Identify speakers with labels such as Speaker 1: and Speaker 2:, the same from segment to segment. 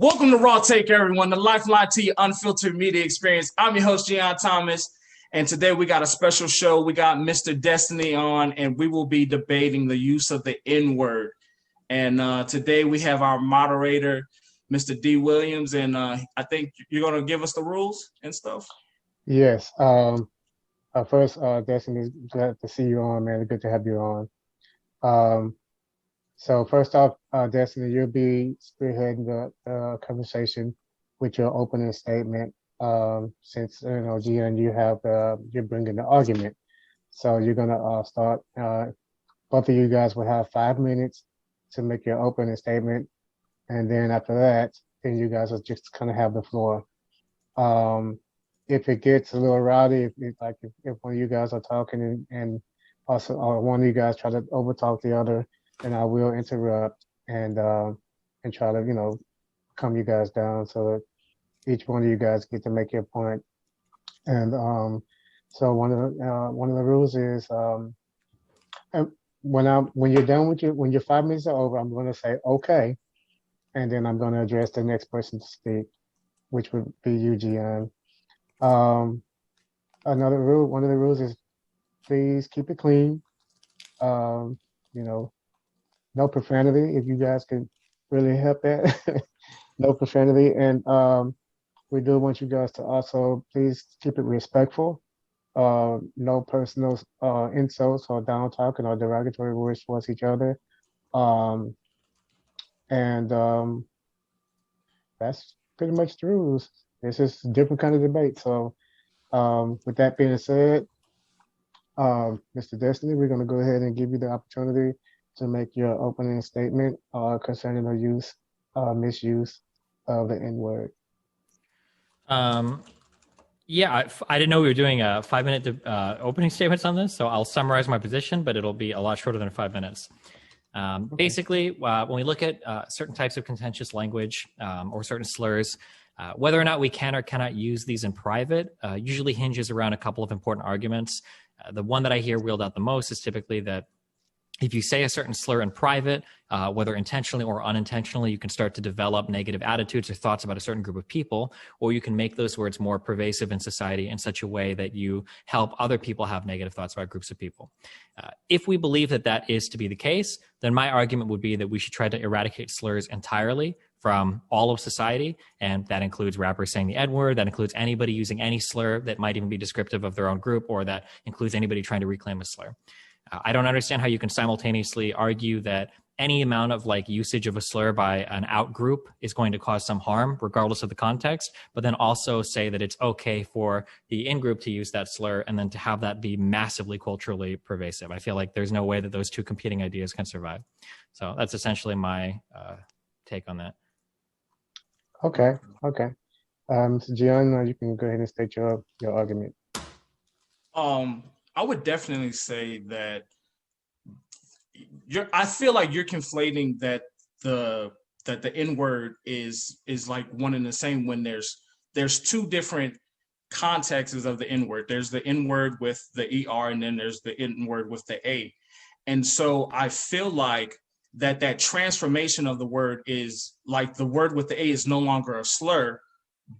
Speaker 1: Welcome to Raw Take, everyone, the lifeline to your unfiltered media experience. I'm your host, Gion Thomas, and today we got a special show. We got Mr. Destiny on, and we will be debating the use of the N-word. And today we have our moderator, Mr. D. Williams, and I think you're going to give us the rules and stuff.
Speaker 2: Yes. First, Destiny, glad to see you on, man. Good to have you on. So first off, Destiny, you'll be spearheading the conversation with your opening statement. Since Gion, you're bringing the argument, so you're gonna start. Both of you guys will have 5 minutes to make your opening statement, and then after that, then you guys will just kind of have the floor. If it gets a little rowdy, if one of you guys are talking and also or one of you guys try to overtalk the other, and I will interrupt and try to, calm you guys down so that each one of you guys get to make your point. And so one of the rules is when you're done with when your 5 minutes are over, I'm going to say okay, and then I'm going to address the next person to speak, which would be you, Gion. Another rule, one of the rules is please keep it clean. No profanity, if you guys can really help that. No profanity. And we do want you guys to also please keep it respectful. No personal insults or down talking or derogatory words towards each other. That's pretty much the rules. It's just a different kind of debate. So with that being said, Mr. Destiny, we're going to go ahead and give you the opportunity to make your opening statement concerning the misuse of the N-word.
Speaker 3: Yeah, I didn't know we were doing a 5-minute opening statements on this, so I'll summarize my position, but it'll be a lot shorter than 5 minutes. Okay. Basically, when we look at certain types of contentious language or certain slurs, whether or not we can or cannot use these in private usually hinges around a couple of important arguments. The one that I hear wheeled out the most is typically that if you say a certain slur in private, whether intentionally or unintentionally, you can start to develop negative attitudes or thoughts about a certain group of people, or you can make those words more pervasive in society in such a way that you help other people have negative thoughts about groups of people. If we believe that that is to be the case, then my argument would be that we should try to eradicate slurs entirely from all of society, and that includes rappers saying the N-word, that includes anybody using any slur that might even be descriptive of their own group, or that includes anybody trying to reclaim a slur. I don't understand how you can simultaneously argue that any amount of usage of a slur by an out group is going to cause some harm, regardless of the context, but then also say that it's okay for the in-group to use that slur and then to have that be massively culturally pervasive. I feel like there's no way that those two competing ideas can survive. So that's essentially my take on that.
Speaker 2: Okay. So Gion, you can go ahead and state your argument.
Speaker 1: I would definitely say that I feel like you're conflating that the N-word is like one and the same when there's two different contexts of the N-word. There's the N-word with the ER, and then there's the N-word with the A. And so I feel like that transformation of the word is like the word with the A is no longer a slur,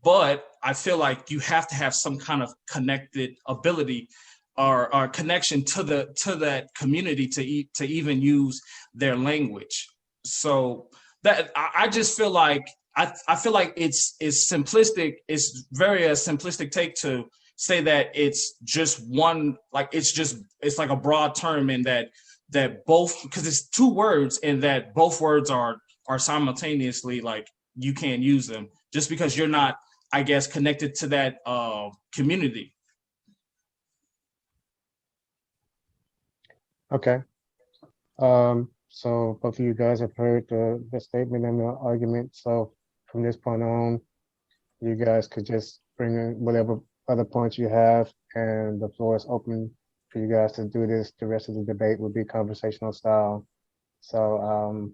Speaker 1: but I feel like you have to have some kind of connected ability or connection to that community to even use their language. So that I just feel like I feel like it's simplistic. It's very a simplistic take to say that it's just one, it's like a broad term in that both, because it's two words and that both words are simultaneously you can't use them just because you're not, I guess, connected to that community.
Speaker 2: Okay. So both of you guys have heard the statement and the argument. So from this point on, you guys could just bring in whatever other points you have, and the floor is open for you guys to do this. The rest of the debate will be conversational style. So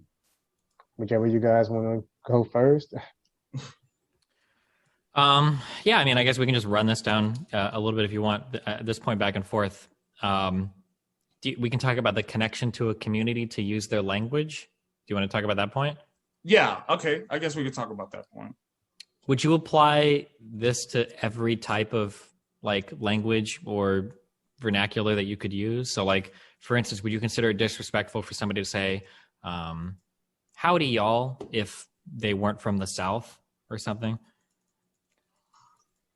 Speaker 2: whichever you guys want to go first.
Speaker 3: Yeah, I mean, I guess we can just run this down a little bit if you want at this point back and forth. We can talk about the connection to a community to use their language. Do you want to talk about that point?
Speaker 1: Yeah. Okay. I guess we could talk about that point.
Speaker 3: Would you apply this to every type of like language or vernacular that you could use? So like, for instance, would you consider it disrespectful for somebody to say, howdy y'all, if they weren't from the South or something?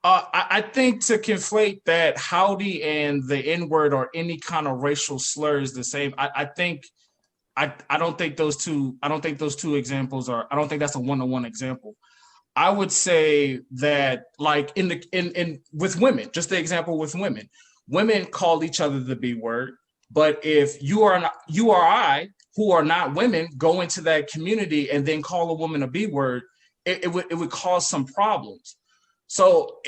Speaker 1: I think to conflate that howdy and the N-word or any kind of racial slur is the same. I don't think those two examples are, I don't think that's a one-to-one example. I would say that like in with women, just the example with women call each other the B word. But if you or I, who are not women, go into that community and then call a woman a B word, it would cause some problems. So,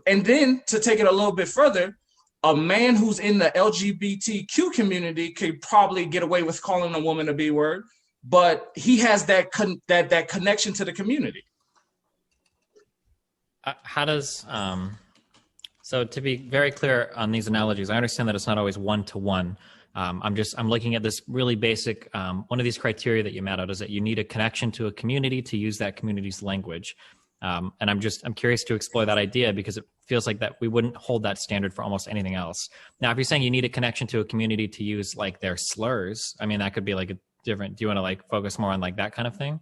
Speaker 1: and then to take it a little bit further, a man who's in the LGBTQ community could probably get away with calling a woman a B word, but he has that connection to the community.
Speaker 3: How does so to be very clear on these analogies, I understand that it's not always one-to-one. I'm looking at this really basic, one of these criteria that you met out is that you need a connection to a community to use that community's language. And I'm curious to explore that idea because it feels like that we wouldn't hold that standard for almost anything else. Now, if you're saying you need a connection to a community to use like their slurs, I mean, that could be like a different, do you want to like focus more on like that kind of thing?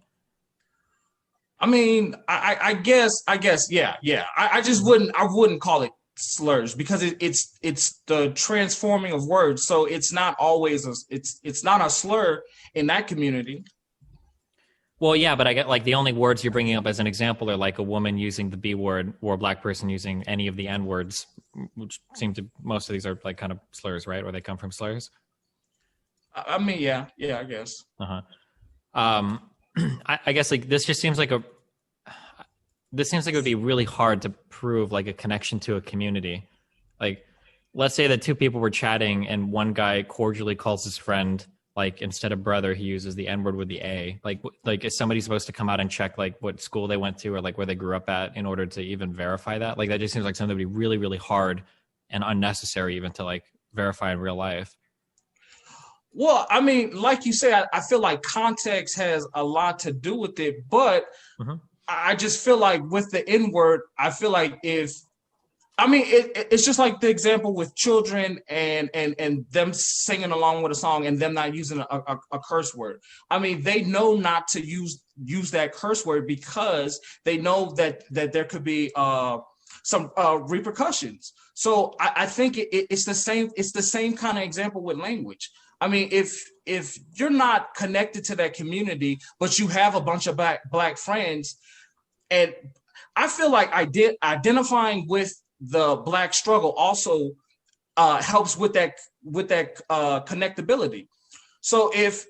Speaker 1: I mean, I guess, yeah. I wouldn't call it slurs because it's the transforming of words. So it's not always it's not a slur in that community.
Speaker 3: Well, yeah, but I get like the only words you're bringing up as an example are like a woman using the B word or a black person using any of the N words, which seem to, most of these are like kind of slurs, right? Or they come from slurs.
Speaker 1: I mean, yeah, I guess.
Speaker 3: I guess like this just seems like it would be really hard to prove like a connection to a community. Like, let's say that two people were chatting and one guy cordially calls his friend, like instead of brother, he uses the N word with the A. Like is somebody supposed to come out and check like what school they went to or like where they grew up at in order to even verify that? Like that just seems like something that would be really, really hard and unnecessary even to like verify in real life.
Speaker 1: Well, I mean, like you say, I feel like context has a lot to do with it, but I just feel like with the N word, I feel like it's just like the example with children and them singing along with a song and them not using a curse word. I mean, they know not to use that curse word because they know that there could be some repercussions. So I think it's the same. It's the same kind of example with language. I mean, if you're not connected to that community, but you have a bunch of black friends, and I feel like identifying with the black struggle also helps with that connectability. So if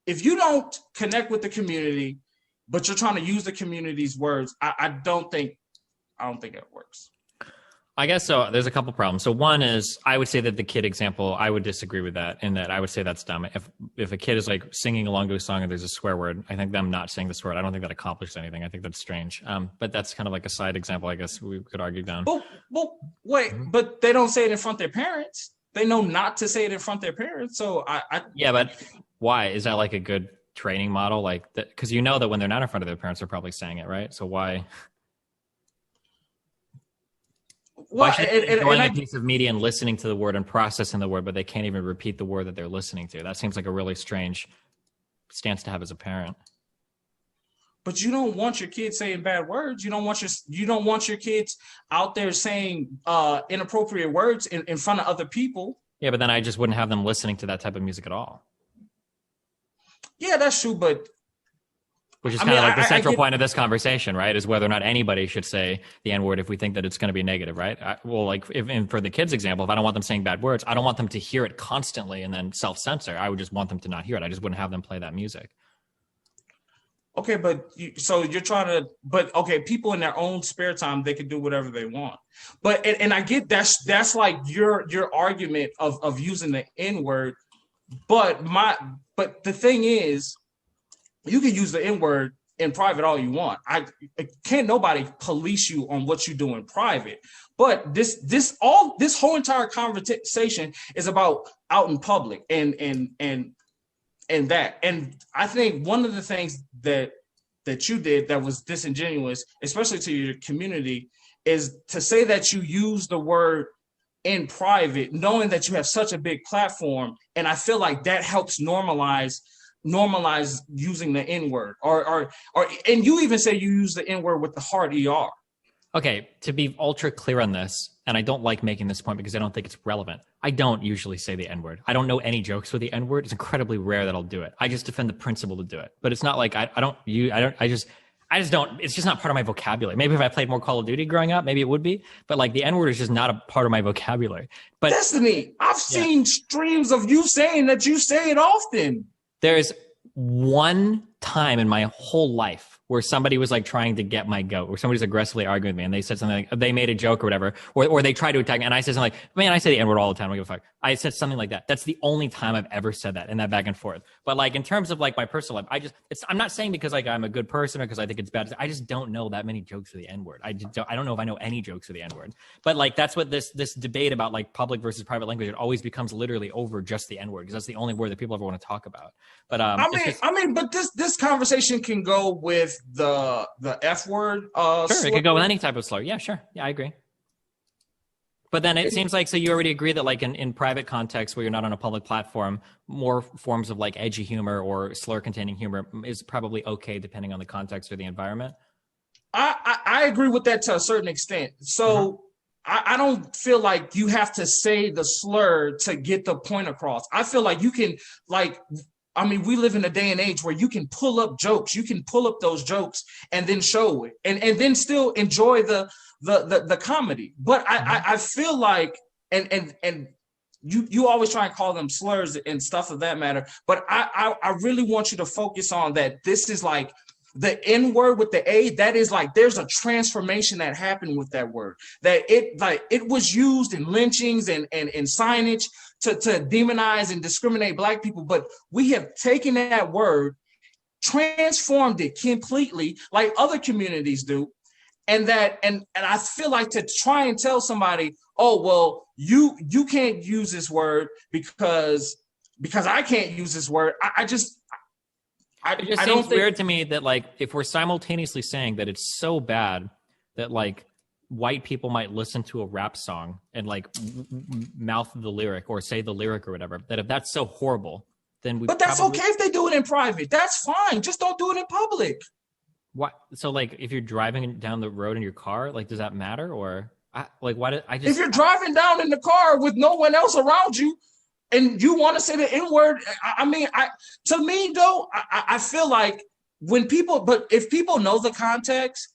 Speaker 1: you don't connect with the community, but you're trying to use the community's words, I don't think it works.
Speaker 3: I guess so. There's a couple problems. So one is I would say that the kid example, I would disagree with that in that I would say that's dumb. If a kid is like singing along to a song and there's a swear word, I think them not saying the swear word, I don't think that accomplishes anything. I think that's strange. But that's kind of like a side example, I guess we could argue down.
Speaker 1: Well, wait, but they don't say it in front of their parents. They know not to say it in front of their parents. So
Speaker 3: yeah, but why? Is that like a good training model? Like that, because you know that when they're not in front of their parents, they're probably saying it, right? So why? Why should they be enjoying a piece of media and listening to the word and processing the word, but they can't even repeat the word that they're listening to? That seems like a really strange stance to have as a parent.
Speaker 1: But you don't want your kids saying bad words. You don't want your kids out there saying inappropriate words in front of other people.
Speaker 3: Yeah, but then I just wouldn't have them listening to that type of music at all.
Speaker 1: Yeah, that's true, but
Speaker 3: which is kind of like the central point of this conversation, right? Is whether or not anybody should say the N word if we think that it's going to be negative, right? And for the kids' example, if I don't want them saying bad words, I don't want them to hear it constantly and then self-censor. I would just want them to not hear it. I just wouldn't have them play that music.
Speaker 1: Okay, but people in their own spare time, they can do whatever they want. But and I get that's like your argument of using the N word, but the thing is, you can use the N word in private all you want. I can't nobody police you on what you do in private. But this whole entire conversation is about out in public and that. And I think one of the things that that you did that was disingenuous, especially to your community, is to say that you use the word in private, knowing that you have such a big platform. And I feel like that helps normalize using the N-word, or and you even say you use the N-word with the hard ER.
Speaker 3: Okay, to be ultra clear on this, and I don't like making this point because I don't think it's relevant. I don't usually say the N-word. I don't know any jokes with the N-word. It's incredibly rare that I'll do it. I just defend the principle to do it. But it's not like I just don't, it's just not part of my vocabulary. Maybe if I played more Call of Duty growing up, maybe it would be. But like the N-word is just not a part of my vocabulary. But
Speaker 1: Destiny, I've seen streams of you saying that you say it often.
Speaker 3: There's one time in my whole life where somebody was like trying to get my goat, or somebody's aggressively arguing with me and they said something like, they made a joke or whatever, or they tried to attack me, and I said something like, man, I say the N-word all the time, I don't give a fuck. I said something like that. That's the only time I've ever said that, and that back and forth. But like in terms of like my personal life, I'm not saying because like I'm a good person or because I think it's bad. I just don't know that many jokes of the N-word. I don't know if I know any jokes of the N-word. But like that's what this debate about like public versus private language, it always becomes literally over just the N-word, because that's the only word that people ever want to talk about. But
Speaker 1: but this conversation can go with the F word.
Speaker 3: Sure, it could go with any type of slur. Yeah, sure. Yeah, I agree. But then it seems like, so you already agree that like in private contexts where you're not on a public platform, more forms of like edgy humor or slur containing humor is probably okay depending on the context or the environment.
Speaker 1: I agree with that to a certain extent. So I don't feel like you have to say the slur to get the point across. I feel like you can we live in a day and age where you can pull up jokes. You can pull up those jokes and then show it and then still enjoy the comedy. But I feel like, and you always try and call them slurs and stuff of that matter. But I really want you to focus on that. This is like the N word with the A. That is like, there's a transformation that happened with that word, that it was used in lynchings and signage to demonize and discriminate Black people. But we have taken that word, transformed it completely like other communities do. And I feel like to try and tell somebody, oh, well, you can't use this word because I can't use this word. It just seems weird
Speaker 3: to me that like if we're simultaneously saying that it's so bad that like white people might listen to a rap song and like mouth the lyric or say the lyric or whatever, that if that's so horrible, then
Speaker 1: But that's okay if they do it in private. That's fine. Just don't do it in public.
Speaker 3: What? So like if you're driving down the road in your car, like does that matter? Or
Speaker 1: if you're driving down in the car with no one else around you and you want to say the N-word, to me though, I feel like if people know the context,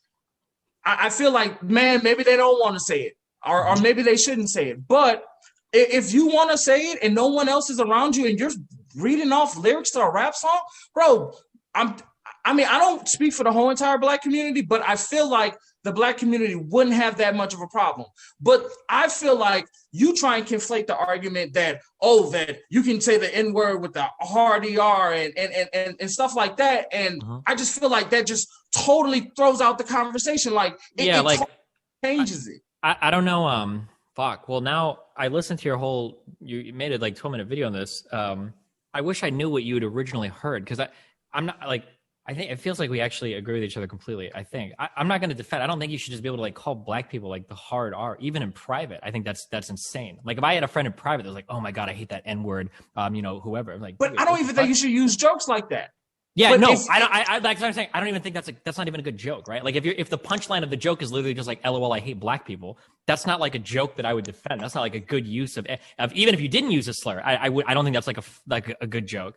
Speaker 1: I feel like, man, maybe they don't want to say it, or maybe they shouldn't say it. But if you want to say it and no one else is around you and you're reading off lyrics to a rap song, bro, I don't speak for the whole entire Black community, but I feel like the Black community wouldn't have that much of a problem. But I feel like you try and conflate the argument that you can say the N-word with the hard ER and stuff like that. And I just feel like that just totally throws out the conversation. Like, it changes it.
Speaker 3: I don't know. Fuck. Well, now I listened to you made a like 12-minute video on this. I wish I knew what you had originally heard, because I'm not like, I think it feels like we actually agree with each other completely. I think I'm not going to defend. I don't think you should just be able to like call Black people like the hard R, even in private. I think that's insane. Like if I had a friend in private that was like, "Oh my god, I hate that N word," whoever. I'm like,
Speaker 1: but I don't even think you should use jokes like that.
Speaker 3: Yeah, but no, I don't. I like what I'm saying. I don't even think that's not even a good joke, right? Like if the punchline of the joke is literally just like, "LOL, I hate Black people," that's not like a joke that I would defend. That's not like a good use of even if you didn't use a slur. I don't think that's like a good joke.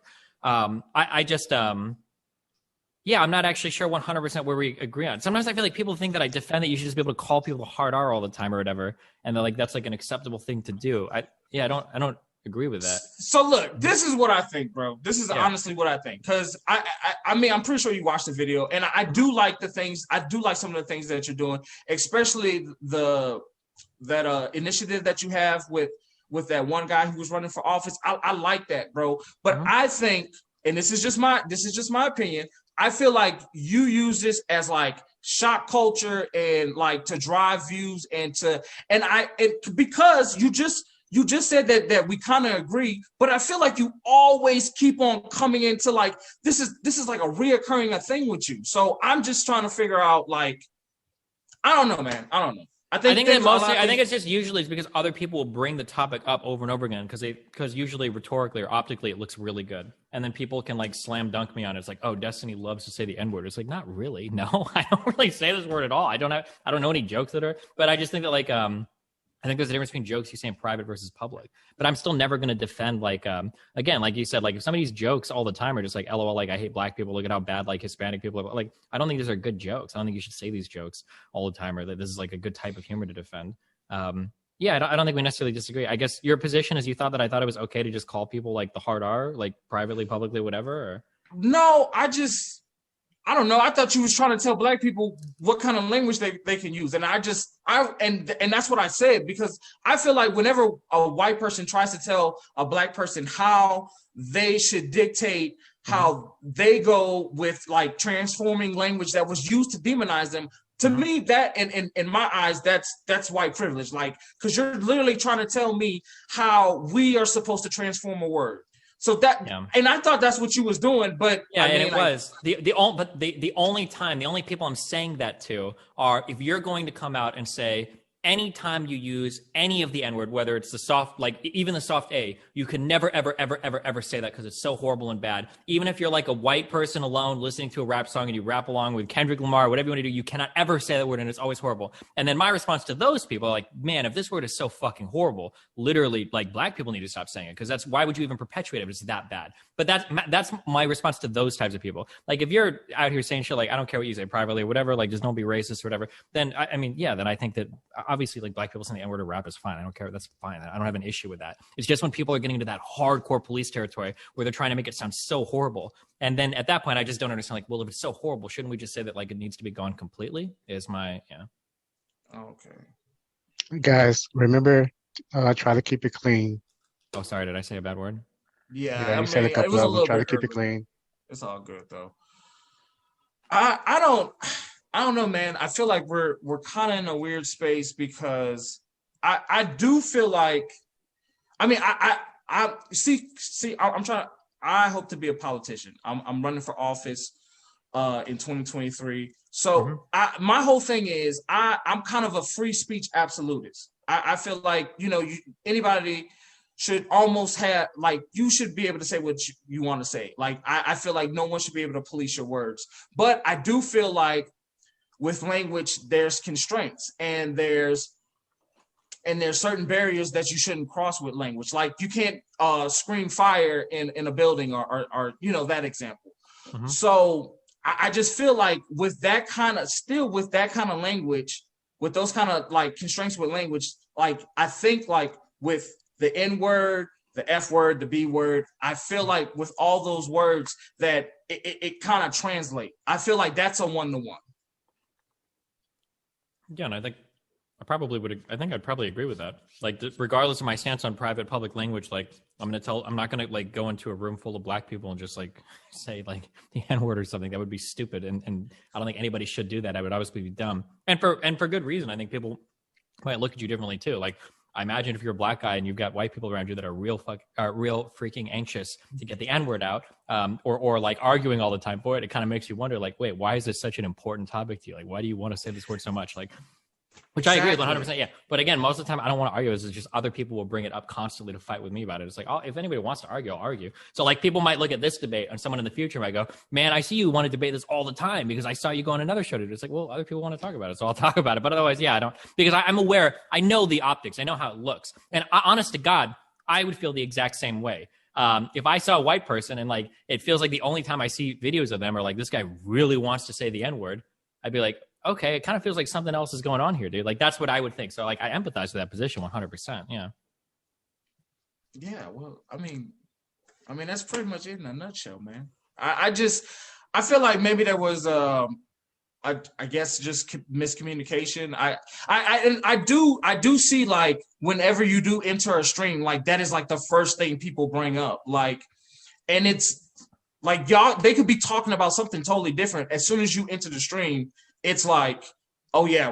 Speaker 3: Yeah, I'm not actually sure 100% where we agree on. Sometimes I feel like people think that I defend that you should just be able to call people hard R all the time or whatever, and they're like that's like an acceptable thing to do. I don't agree with that.
Speaker 1: So look, this is what I think, bro. This is honestly what I think, because I'm pretty sure you watched the video, and I do like the things. I do like some of the things that you're doing, especially that initiative that you have with that one guy who was running for office. I like that, bro. But I think, and this is just my opinion, I feel like you use this as like shock culture and like to drive views because you just said that we kind of agree, but I feel like you always keep on coming into like this is like a reoccurring thing with you. So I'm just trying to figure out like I don't know, man. I don't know. I think
Speaker 3: that mostly. I think it's just usually it's because other people will bring the topic up over and over again because usually rhetorically or optically it looks really good, and then people can like slam dunk me on it. It's like, oh, Destiny loves to say the N word. It's like, not really. No, I don't really say this word at all. I don't know any jokes that are. But I just think that like I think there's a difference between jokes you say in private versus public. But I'm still never going to defend like again, like you said, like if somebody's jokes all the time are just like LOL, like I hate black people, look at how bad like Hispanic people are. Like I don't think these are good jokes. I don't think you should say these jokes all the time or that this is like a good type of humor to defend. Yeah, I don't think we necessarily disagree. I guess your position is you thought that I thought it was okay to just call people like the hard R, like privately, publicly, whatever. Or?
Speaker 1: No, I don't know. I thought you was trying to tell black people what kind of language they can use. And and that's what I said, because I feel like whenever a white person tries to tell a black person how they should dictate how they go with like transforming language that was used to demonize them, to me, that in my eyes, that's white privilege. Like, because you're literally trying to tell me how we are supposed to transform a word. So and I thought that's what you was doing, but
Speaker 3: yeah, I mean, and it was the only time, the only people I'm saying that to are if you're going to come out and say anytime you use any of the N-word, whether it's the soft, like even the soft A, you can never, ever, ever, ever, ever say that because it's so horrible and bad. Even if you're like a white person alone listening to a rap song and you rap along with Kendrick Lamar, whatever you want to do, you cannot ever say that word and it's always horrible. And then my response to those people, like, man, if this word is so fucking horrible, literally, like black people need to stop saying it because why would you even perpetuate it if it's that bad? But that's my response to those types of people. Like if you're out here saying shit like, I don't care what you say privately or whatever, like just don't be racist or whatever, then I mean, yeah, then I think that obviously like black people saying the N-word or rap is fine. I don't care. That's fine. I don't have an issue with that. It's just when people are getting into that hardcore police territory where they're trying to make it sound so horrible. And then at that point, I just don't understand like, well, if it's so horrible, shouldn't we just say that like it needs to be gone completely is my, yeah.
Speaker 1: Okay.
Speaker 2: Guys, remember, try to keep it clean.
Speaker 3: Oh, sorry. Did I say a bad word?
Speaker 1: Yeah,
Speaker 2: you said a couple of them. Try to keep it clean.
Speaker 1: It's all good though. I don't know, man. I feel like we're kind of in a weird space because I do feel like, I mean, I see. I'm trying. I hope to be a politician. I'm running for office in 2023. So my whole thing is I'm kind of a free speech absolutist. I feel like anybody should almost have, like, you should be able to say what you want to say. Like, I feel like no one should be able to police your words. But I do feel like with language, there's constraints and there's certain barriers that you shouldn't cross with language. Like you can't scream fire in a building or that example. So I just feel like with that kind of language, with those kind of like constraints with language, like I think like with the N word, the F word, the B word, I feel like with all those words that it kind of translate. I feel like that's a 1-to-1.
Speaker 3: Yeah, and I think I'd probably agree with that. Like, regardless of my stance on private public language, like I'm not going to like go into a room full of black people and just like say like the N word or something. That would be stupid. And I don't think anybody should do that. I would obviously be dumb. And for good reason. I think people might look at you differently too. Like, I imagine if you're a black guy and you've got white people around you that are real freaking anxious to get the N word out, or like arguing all the time for it, it kind of makes you wonder, like, wait, why is this such an important topic to you? Like, why do you want to say this word so much? Like, which exactly. I agree with 100%. Yeah. But again, most of the time I don't want to argue. It's just other people will bring it up constantly to fight with me about it. It's like, oh, if anybody wants to argue, I'll argue. So like people might look at this debate and someone in the future might go, man, I see you want to debate this all the time because I saw you go on another show. It's like, well, other people want to talk about it. So I'll talk about it. But otherwise, yeah, I don't, because I'm aware, I know the optics. I know how it looks. And honest to God, I would feel the exact same way. If I saw a white person and like, it feels like the only time I see videos of them are like, this guy really wants to say the N word, I'd be like, okay, it kind of feels like something else is going on here, dude. Like, that's what I would think. So, like, I empathize with that position 100%. Yeah.
Speaker 1: Yeah, well, I mean, that's pretty much it in a nutshell, man. I feel like maybe there was, I guess, just miscommunication. I do see, like, whenever you do enter a stream, like, that is, like, the first thing people bring up. Like, and it's, like, y'all, they could be talking about something totally different. As soon as you enter the stream, it's like, oh yeah,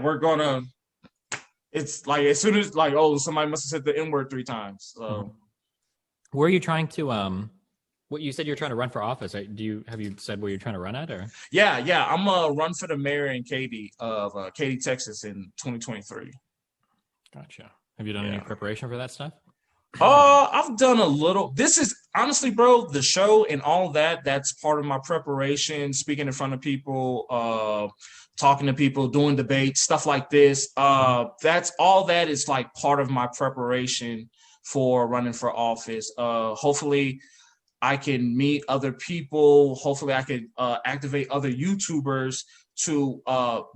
Speaker 1: it's like as soon as like, oh, somebody must have said the N-word 3 times. So
Speaker 3: were you trying to what you said you're trying to run for office? Have you said where you're trying to run at, or?
Speaker 1: Yeah, I'm gonna run for the mayor in Katy, Texas in 2023.
Speaker 3: Gotcha. Have you done any preparation for that stuff?
Speaker 1: I've done a little. This is honestly, bro, the show and all that. That's part of my preparation. Speaking in front of people, talking to people, doing debates, stuff like this. That's all. That is like part of my preparation for running for office. Hopefully, I can meet other people. Hopefully, I can activate other YouTubers to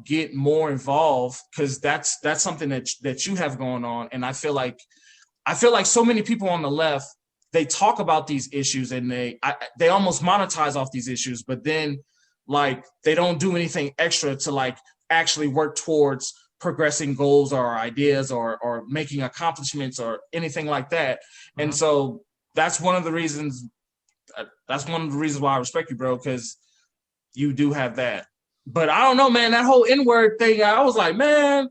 Speaker 1: get more involved, because that's something that you have going on, and I feel like so many people on the left, they talk about these issues and they almost monetize off these issues, but then like they don't do anything extra to like actually work towards progressing goals or ideas or making accomplishments or anything like that. And so that's one of the reasons why I respect you, bro, because you do have that. But I don't know, man, that whole N-word thing, I was like, man,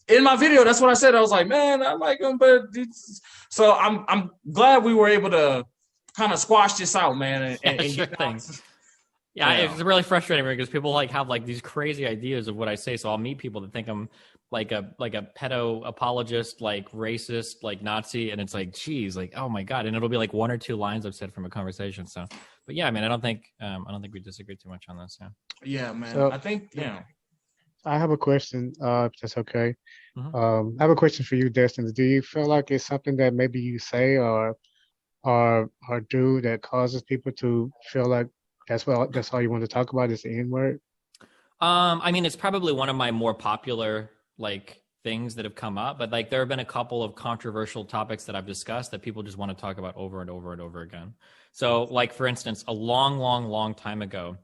Speaker 1: in my video, that's what I said. I was like, man, I like him, but so I'm glad we were able to kind of squash this out, man. And
Speaker 3: sure thing. Yeah, it's really frustrating because people like have like these crazy ideas of what I say. So I'll meet people that think I'm like a pedo apologist, like racist, like Nazi, and it's like, geez, like, oh my god, and it'll be like 1 or 2 lines I've said from a conversation. So, but yeah, I mean, I don't think we disagree too much on this.
Speaker 1: Yeah, man.
Speaker 2: So,
Speaker 1: I think
Speaker 2: I have a question, if that's okay. I have a question for you, Destin. Do you feel like it's something that maybe you say or do that causes people to feel like that's all you want to talk about is the N-word?
Speaker 3: I mean, it's probably one of my more popular like things that have come up, but like there have been a couple of controversial topics that I've discussed that people just want to talk about over and over and over again. So like, for instance, a long time ago,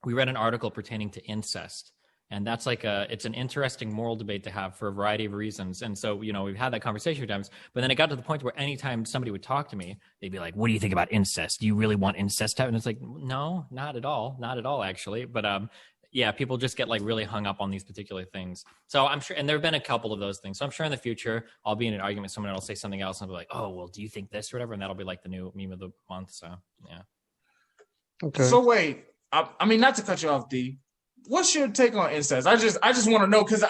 Speaker 3: we read an article pertaining to incest. And that's like it's an interesting moral debate to have for a variety of reasons. And so, you know, we've had that conversation a few times, but then it got to the point where anytime somebody would talk to me, they'd be like, what do you think about incest? Do you really want incest to happen? And it's like, no, not at all, actually. But yeah, people just get like really hung up on these particular things. So I'm sure, and there have been a couple of those things. So I'm sure in the future, I'll be in an argument, someone will say something else, and I'll be like, oh, well, do you think this or whatever? And that'll be like the new meme of the month. So, yeah.
Speaker 2: Okay.
Speaker 1: So wait, I mean, not to cut you off, D. What's your take on incest? I just want to know, because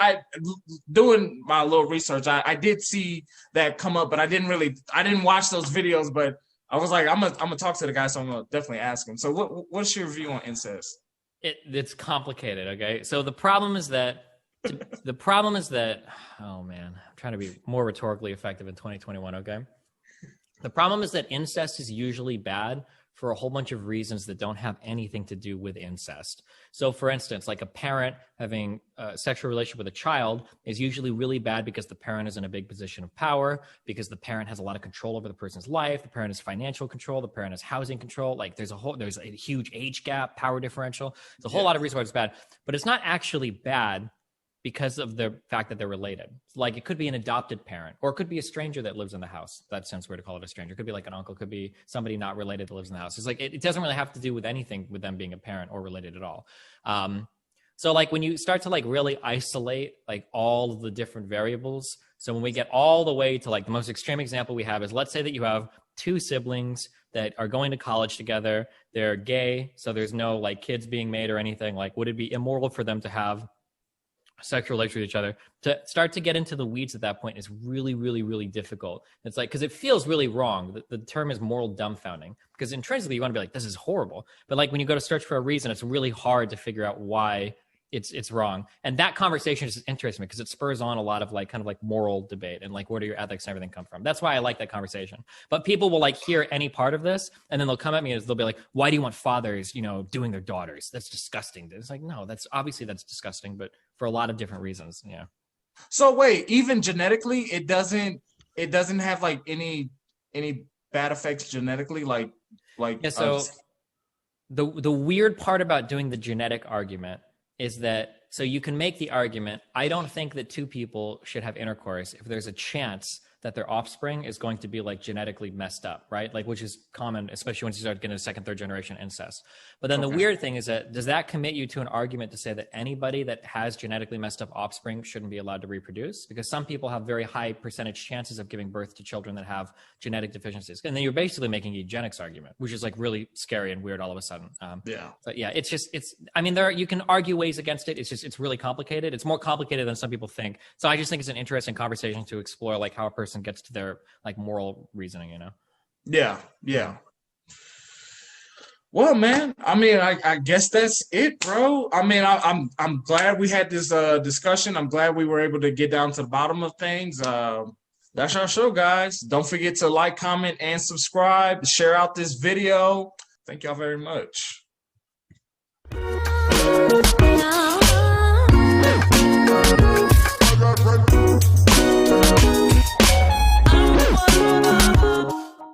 Speaker 1: doing my little research, I did see that come up, but I didn't watch those videos, but I was like, I'm gonna talk to the guy, so I'm gonna definitely ask him. So what's your view on incest?
Speaker 3: It's complicated. Okay. So the problem is that, oh man, I'm trying to be more rhetorically effective in 2021. Okay. The problem is that incest is usually bad for a whole bunch of reasons that don't have anything to do with incest. So for instance, like a parent having a sexual relationship with a child is usually really bad because the parent is in a big position of power, because the parent has a lot of control over the person's life, the parent has financial control, the parent has housing control, like there's a huge age gap, power differential. There's a whole lot of reasons why it's bad, but it's not actually bad because of the fact that they're related. Like it could be an adopted parent, or it could be a stranger that lives in the house. That sounds weird to call it a stranger. It could be like an uncle, could be somebody not related that lives in the house. It's like, it doesn't really have to do with anything with them being a parent or related at all. So like when you start to like really isolate like all of the different variables. So when we get all the way to like the most extreme example we have is, let's say that you have 2 siblings that are going to college together. They're gay. So there's no like kids being made or anything. Like, would it be immoral for them to have sexual relations with each other? To start to get into the weeds at that point is really, really, really difficult. It's like, because it feels really wrong. The term is moral dumbfounding, because intrinsically you want to be like, this is horrible. But like when you go to search for a reason, it's really hard to figure out why it's wrong. And that conversation is interesting because it spurs on a lot of like kind of like moral debate and like where do your ethics and everything come from. That's why I like that conversation. But people will like hear any part of this and then they'll come at me and they'll be like, why do you want fathers, you know, doing their daughters? That's disgusting. It's like, no, that's disgusting, but for a lot of different reasons. Yeah.
Speaker 1: So wait, even genetically, it doesn't have like any bad effects genetically, like
Speaker 3: yeah. So the weird part about doing the genetic argument is that, so you can make the argument, I don't think that 2 people should have intercourse if there's a chance that their offspring is going to be like genetically messed up, right? Like, which is common, especially once you start getting to second, third generation incest. But then the weird thing is that, does that commit you to an argument to say that anybody that has genetically messed up offspring shouldn't be allowed to reproduce? Because some people have very high percentage chances of giving birth to children that have genetic deficiencies. And then you're basically making a eugenics argument, which is like really scary and weird all of a sudden. But yeah, I mean, you can argue ways against it. It's really complicated. It's more complicated than some people think. So I just think it's an interesting conversation to explore, like how a person gets to their like moral reasoning, you know?
Speaker 1: Yeah. Well, man, I mean, I guess that's it, bro. I mean, I'm glad we had this discussion. I'm glad we were able to get down to the bottom of things. That's our show, guys. Don't forget to like, comment, and subscribe. Share out this video. Thank y'all very much.